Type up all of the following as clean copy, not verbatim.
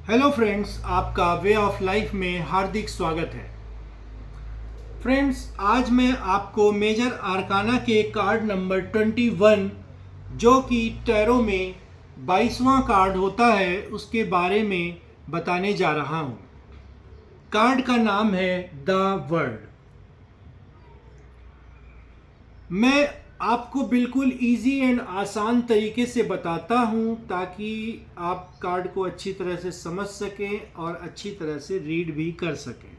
Hello friends, आपका वे of life में हार्दिक स्वागत है। फ्रेंड्स, आज मैं आपको मेजर आर्काना के कार्ड नंबर 21 जो कि टैरो में 22वां कार्ड होता है उसके बारे में बताने जा रहा हूँ। कार्ड का नाम है द वर्ल्ड। मैं आपको बिल्कुल इजी एंड आसान तरीके से बताता हूँ ताकि आप कार्ड को अच्छी तरह से समझ सकें और अच्छी तरह से रीड भी कर सकें।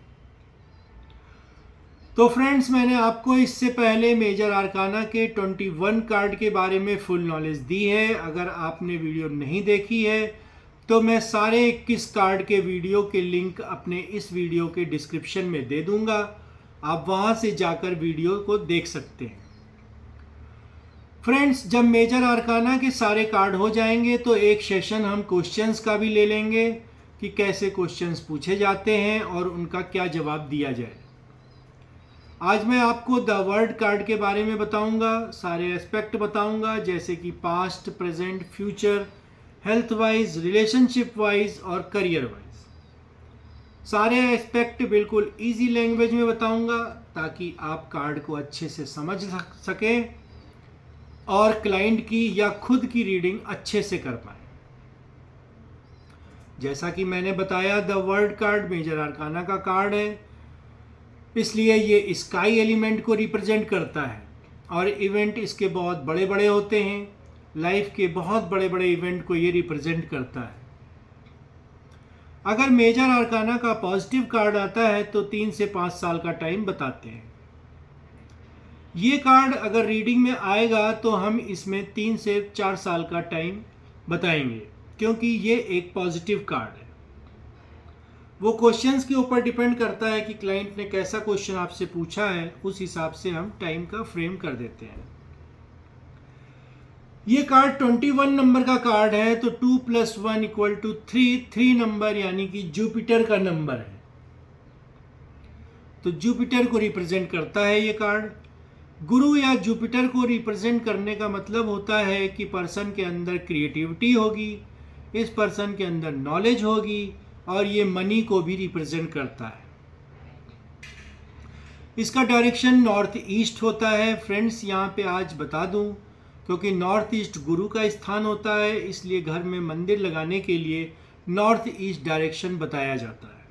तो फ्रेंड्स, मैंने आपको इससे पहले मेजर आर्काना के 21 कार्ड के बारे में फुल नॉलेज दी है। अगर आपने वीडियो नहीं देखी है तो मैं सारे 21 कार्ड के वीडियो के लिंक अपने इस वीडियो के डिस्क्रिप्शन में दे दूंगा। आप वहां से जाकर वीडियो को देख सकते हैं। फ्रेंड्स, जब मेजर आर्काना के सारे कार्ड हो जाएंगे तो एक सेशन हम क्वेश्चंस का भी ले लेंगे कि कैसे क्वेश्चंस पूछे जाते हैं और उनका क्या जवाब दिया जाए। आज मैं आपको द वर्ल्ड कार्ड के बारे में बताऊंगा, सारे एस्पेक्ट बताऊंगा जैसे कि past, present, future, health wise, relationship wise और करियर वाइज। सारे एस्पेक्ट बिल्कुल इजी लैंग्वेज में बताऊंगा ताकि आप कार्ड को अच्छे से समझ सकें और क्लाइंट की या खुद की रीडिंग अच्छे से कर पाए। जैसा कि मैंने बताया, the world card major arcana का कार्ड है, इसलिए ये स्काई एलिमेंट को रिप्रेजेंट करता है और इवेंट इसके बहुत बड़े बड़े होते हैं। लाइफ के बहुत बड़े बड़े इवेंट को ये रिप्रेजेंट करता है। अगर मेजर आर्काना का पॉजिटिव कार्ड आता है तो 3 से 5 साल का टाइम बताते हैं। ये कार्ड अगर रीडिंग में आएगा तो हम इसमें 3 से 4 साल का टाइम बताएंगे क्योंकि ये एक पॉजिटिव कार्ड है। वो क्वेश्चंस के ऊपर डिपेंड करता है कि क्लाइंट ने कैसा क्वेश्चन आपसे पूछा है, उस हिसाब से हम टाइम का फ्रेम कर देते हैं। ये कार्ड 21 नंबर का कार्ड है तो 2 + 1 = 3 नंबर यानी कि जुपिटर का नंबर है। तो जुपिटर को रिप्रेजेंट करता है ये कार्ड। गुरु या जुपिटर को रिप्रेजेंट करने का मतलब होता है कि पर्सन के अंदर क्रिएटिविटी होगी, इस पर्सन के अंदर नॉलेज होगी और ये मनी को भी रिप्रेजेंट करता है। इसका डायरेक्शन नॉर्थ ईस्ट होता है। फ्रेंड्स, यहाँ पे आज बता दूं, क्योंकि नॉर्थ ईस्ट गुरु का स्थान होता है इसलिए घर में मंदिर लगाने के लिए नॉर्थ ईस्ट डायरेक्शन बताया जाता है।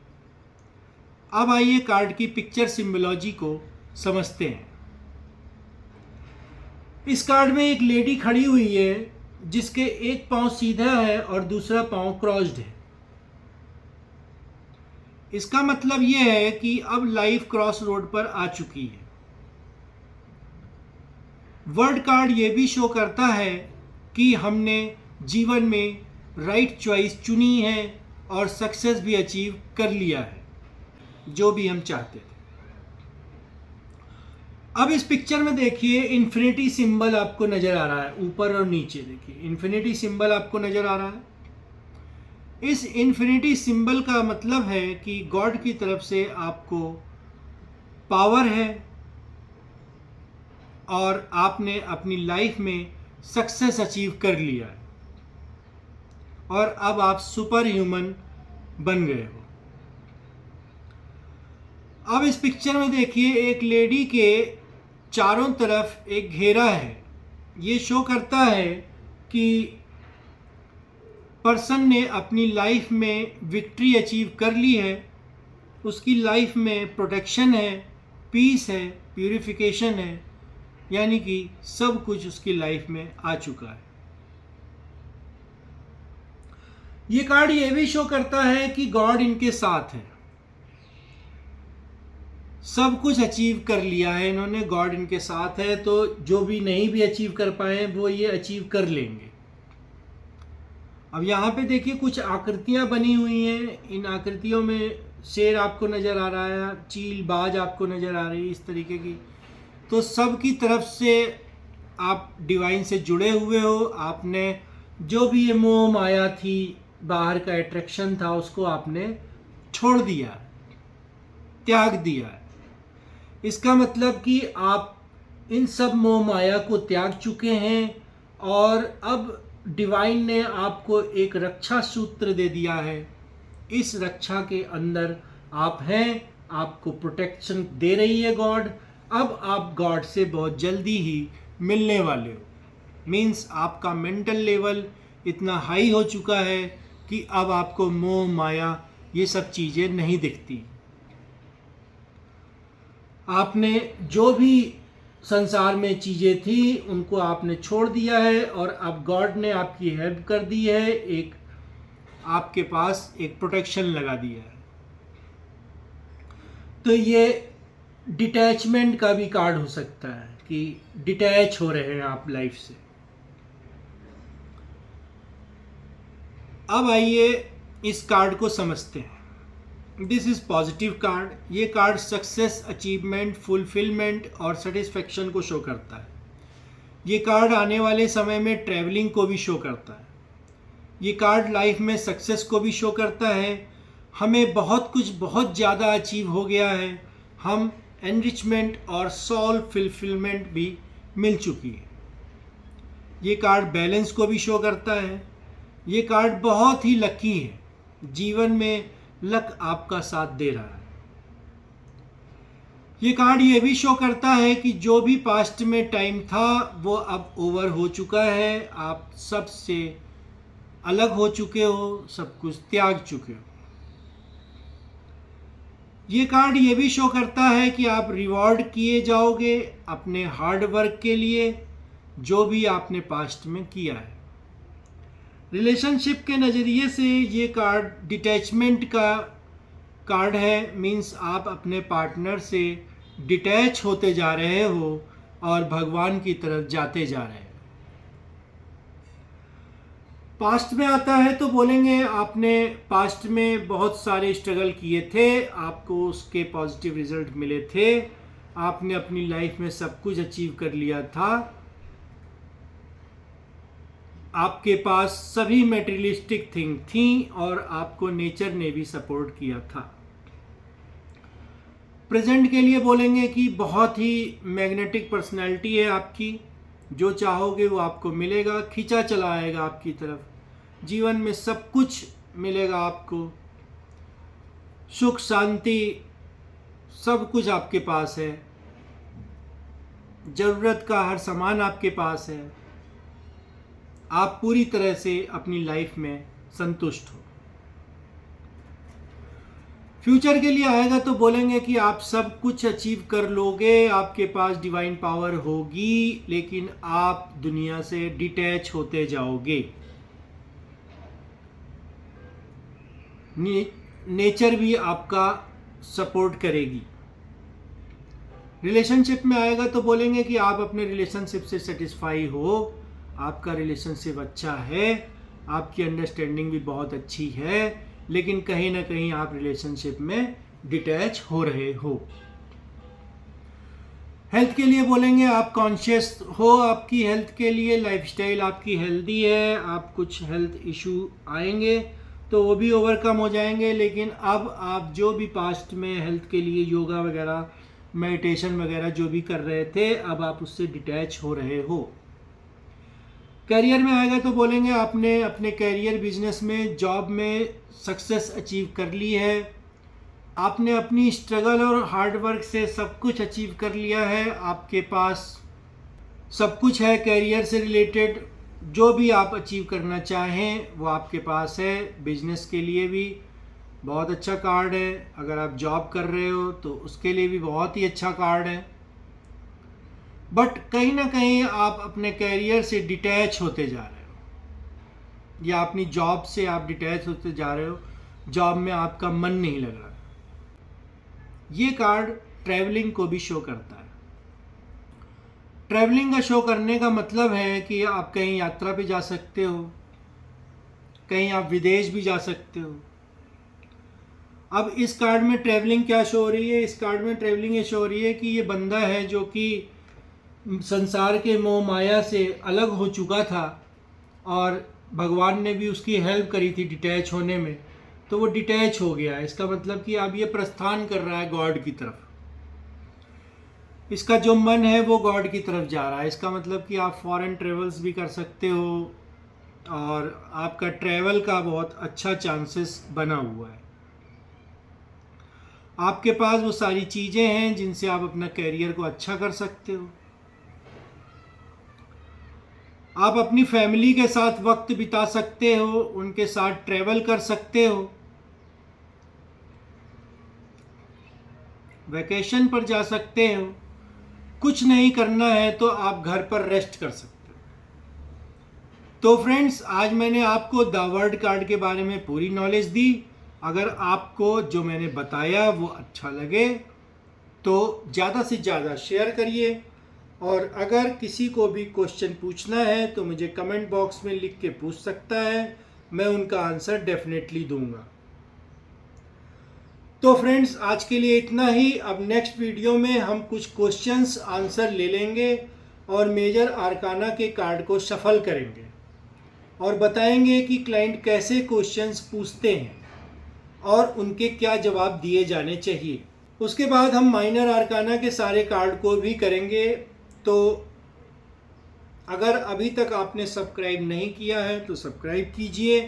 अब आइए कार्ड की पिक्चर सिंबोलॉजी को समझते हैं। इस कार्ड में एक लेडी खड़ी हुई है जिसके एक पांव सीधा है और दूसरा पांव क्रॉस्ड है। इसका मतलब यह है कि अब लाइफ क्रॉस रोड पर आ चुकी है। वर्ल्ड कार्ड यह भी शो करता है कि हमने जीवन में राइट चॉइस चुनी है और सक्सेस भी अचीव कर लिया है जो भी हम चाहते थे। अब इस पिक्चर में देखिए, इन्फिनिटी सिंबल आपको नजर आ रहा है। ऊपर और नीचे देखिए इन्फिनिटी सिंबल आपको नजर आ रहा है। इस इन्फिनिटी सिंबल का मतलब है कि गॉड की तरफ से आपको पावर है और आपने अपनी लाइफ में सक्सेस अचीव कर लिया है और अब आप सुपर ह्यूमन बन गए हो। अब इस पिक्चर में देखिए, एक लेडी के चारों तरफ एक घेरा है। ये शो करता है कि पर्सन ने अपनी लाइफ में विक्ट्री अचीव कर ली है। उसकी लाइफ में प्रोटेक्शन है, पीस है, प्यूरिफिकेशन है, यानी कि सब कुछ उसकी लाइफ में आ चुका है। ये कार्ड ये भी शो करता है कि गॉड इनके साथ है। सब कुछ अचीव कर लिया है इन्होंने, गॉड इनके साथ है, तो जो भी नहीं भी अचीव कर पाए वो ये अचीव कर लेंगे। अब यहाँ पे देखिए कुछ आकृतियाँ बनी हुई हैं। इन आकृतियों में शेर आपको नज़र आ रहा है, चील, बाज आपको नज़र आ रही है, इस तरीके की। तो सब की तरफ से आप डिवाइन से जुड़े हुए हो। आपने जो भी ये मोह माया थी, बाहर का अट्रैक्शन था, उसको आपने छोड़ दिया, त्याग दिया। इसका मतलब कि आप इन सब मोह माया को त्याग चुके हैं और अब डिवाइन ने आपको एक रक्षा सूत्र दे दिया है इस रक्षा के अंदर आप हैं, आपको प्रोटेक्शन दे रही है गॉड। अब आप गॉड से बहुत जल्दी ही मिलने वाले हो। मीन्स आपका मेंटल लेवल इतना हाई हो चुका है कि अब आपको मोह माया ये सब चीज़ें नहीं दिखती। आपने जो भी संसार में चीज़ें थी उनको आपने छोड़ दिया है और अब गॉड ने आपकी हेल्प कर दी है, एक आपके पास एक प्रोटेक्शन लगा दिया है। तो ये डिटैचमेंट का भी कार्ड हो सकता है कि डिटैच हो रहे हैं आप लाइफ से। अब आइए इस कार्ड को समझते हैं। This is positive card. ये कार्ड सक्सेस, अचीवमेंट, फुलफिलमेंट और सेटिस्फेक्शन को शो करता है। ये कार्ड आने वाले समय में ट्रैवलिंग को भी शो करता है। ये कार्ड लाइफ में सक्सेस को भी शो करता है। हमें बहुत कुछ बहुत ज़्यादा अचीव हो गया है, हम एनरिचमेंट और सोल फुलफिलमेंट भी मिल चुकी है। ये कार्ड बैलेंस को भी शो करता है। ये कार्ड बहुत ही लकी है, जीवन में लक आपका साथ दे रहा है। ये कार्ड ये भी शो करता है कि जो भी पास्ट में टाइम था वो अब ओवर हो चुका है, आप सबसे अलग हो चुके हो, सब कुछ त्याग चुके हो। ये कार्ड ये भी शो करता है कि आप रिवॉर्ड किए जाओगे अपने हार्ड वर्क के लिए, जो भी आपने पास्ट में किया है। रिलेशनशिप के नज़रिए से ये कार्ड डिटैचमेंट का कार्ड है। मीन्स आप अपने पार्टनर से डिटैच होते जा रहे हो और भगवान की तरफ जाते जा रहे हैं। पास्ट में आता है तो बोलेंगे आपने पास्ट में बहुत सारे स्ट्रगल किए थे, आपको उसके पॉजिटिव रिजल्ट मिले थे, आपने अपनी लाइफ में सब कुछ अचीव कर लिया था, आपके पास सभी मटेरियलिस्टिक थिंग थी और आपको नेचर ने भी सपोर्ट किया था। प्रेजेंट के लिए बोलेंगे कि बहुत ही मैग्नेटिक पर्सनैलिटी है आपकी, जो चाहोगे वो आपको मिलेगा, खींचा चला आएगा आपकी तरफ। जीवन में सब कुछ मिलेगा आपको, सुख शांति सब कुछ आपके पास है, ज़रूरत का हर सामान आपके पास है, आप पूरी तरह से अपनी लाइफ में संतुष्ट हो। फ्यूचर के लिए आएगा तो बोलेंगे कि आप सब कुछ अचीव कर लोगे, आपके पास डिवाइन पावर होगी, लेकिन आप दुनिया से डिटैच होते जाओगे। नेचर भी आपका सपोर्ट करेगी। रिलेशनशिप में आएगा तो बोलेंगे कि आप अपने रिलेशनशिप से सेटिस्फाई हो, आपका रिलेशनशिप अच्छा है, आपकी अंडरस्टैंडिंग भी बहुत अच्छी है, लेकिन कहीं ना कहीं आप रिलेशनशिप में डिटैच हो रहे हो। हेल्थ के लिए बोलेंगे आप कॉन्शियस हो आपकी हेल्थ के लिए, लाइफस्टाइल आपकी हेल्दी है, आप कुछ हेल्थ इशू आएंगे तो वो भी ओवरकम हो जाएंगे, लेकिन अब आप जो भी पास्ट में हेल्थ के लिए योगा वगैरह, मेडिटेशन वगैरह जो भी कर रहे थे, अब आप उससे डिटैच हो रहे हो। करियर में आएगा तो बोलेंगे आपने अपने करियर, बिजनेस में, जॉब में सक्सेस अचीव कर ली है, आपने अपनी स्ट्रगल और हार्ड वर्क से सब कुछ अचीव कर लिया है, आपके पास सब कुछ है करियर से रिलेटेड, जो भी आप अचीव करना चाहें वो आपके पास है। बिजनेस के लिए भी बहुत अच्छा कार्ड है, अगर आप जॉब कर रहे हो तो उसके लिए भी बहुत ही अच्छा कार्ड है। बट कहीं ना कहीं आप अपने कैरियर से डिटैच होते जा रहे हो, या अपनी जॉब से आप डिटैच होते जा रहे हो, जॉब में आपका मन नहीं लग रहा। ये कार्ड ट्रैवलिंग को भी शो करता है। ट्रैवलिंग का शो करने का मतलब है कि आप कहीं यात्रा पे जा सकते हो, कहीं आप विदेश भी जा सकते हो। अब इस कार्ड में ट्रैवलिंग क्या शो हो रही है? इस कार्ड में ट्रैवलिंग ये शो हो रही है कि ये बंदा है जो कि संसार के मोह माया से अलग हो चुका था और भगवान ने भी उसकी हेल्प करी थी डिटैच होने में, तो वो डिटैच हो गया। इसका मतलब कि अब ये प्रस्थान कर रहा है गॉड की तरफ, इसका जो मन है वो गॉड की तरफ जा रहा है। इसका मतलब कि आप फॉरेन ट्रेवल्स भी कर सकते हो, और आपका ट्रैवल का बहुत अच्छा चांसेस बना हुआ है। आपके पास वो सारी चीज़ें हैं जिनसे आप अपना कैरियर को अच्छा कर सकते हो। आप अपनी फैमिली के साथ वक्त बिता सकते हो, उनके साथ ट्रैवल कर सकते हो, वैकेशन पर जा सकते हो। कुछ नहीं करना है तो आप घर पर रेस्ट कर सकते हो। तो फ्रेंड्स, आज मैंने आपको द वर्ड कार्ड के बारे में पूरी नॉलेज दी। अगर आपको जो मैंने बताया वो अच्छा लगे तो ज़्यादा से ज़्यादा शेयर करिए, और अगर किसी को भी क्वेश्चन पूछना है तो मुझे कमेंट बॉक्स में लिख के पूछ सकता है, मैं उनका आंसर डेफिनेटली दूंगा। तो फ्रेंड्स, आज के लिए इतना ही। अब नेक्स्ट वीडियो में हम कुछ क्वेश्चंस आंसर ले लेंगे और मेजर आर्काना के कार्ड को शफल करेंगे और बताएंगे कि क्लाइंट कैसे क्वेश्चंस पूछते हैं और उनके क्या जवाब दिए जाने चाहिए। उसके बाद हम माइनर आर्काना के सारे कार्ड को भी करेंगे। तो अगर अभी तक आपने सब्सक्राइब नहीं किया है तो सब्सक्राइब कीजिए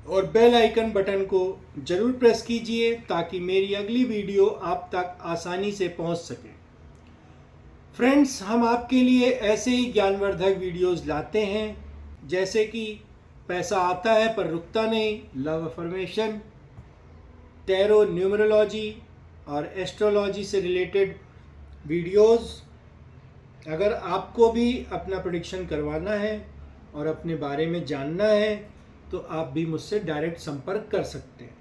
और बेल आइकन बटन को ज़रूर प्रेस कीजिए ताकि मेरी अगली वीडियो आप तक आसानी से पहुंच सके। फ्रेंड्स, हम आपके लिए ऐसे ही ज्ञानवर्धक वीडियोस लाते हैं, जैसे कि पैसा आता है पर रुकता नहीं, लव अफर्मेशन, टैरो न्यूमरोलॉजी और एस्ट्रोलॉजी से रिलेटेड वीडियोस। अगर आपको भी अपना प्रेडिक्शन करवाना है और अपने बारे में जानना है तो आप भी मुझसे डायरेक्ट संपर्क कर सकते हैं।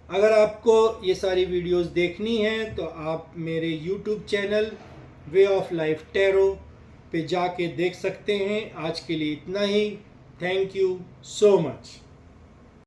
अगर आपको ये सारी वीडियोस देखनी है तो आप मेरे YouTube channel Way of Life Tarot पे जाके देख सकते हैं। आज के लिए इतना ही। Thank you so much.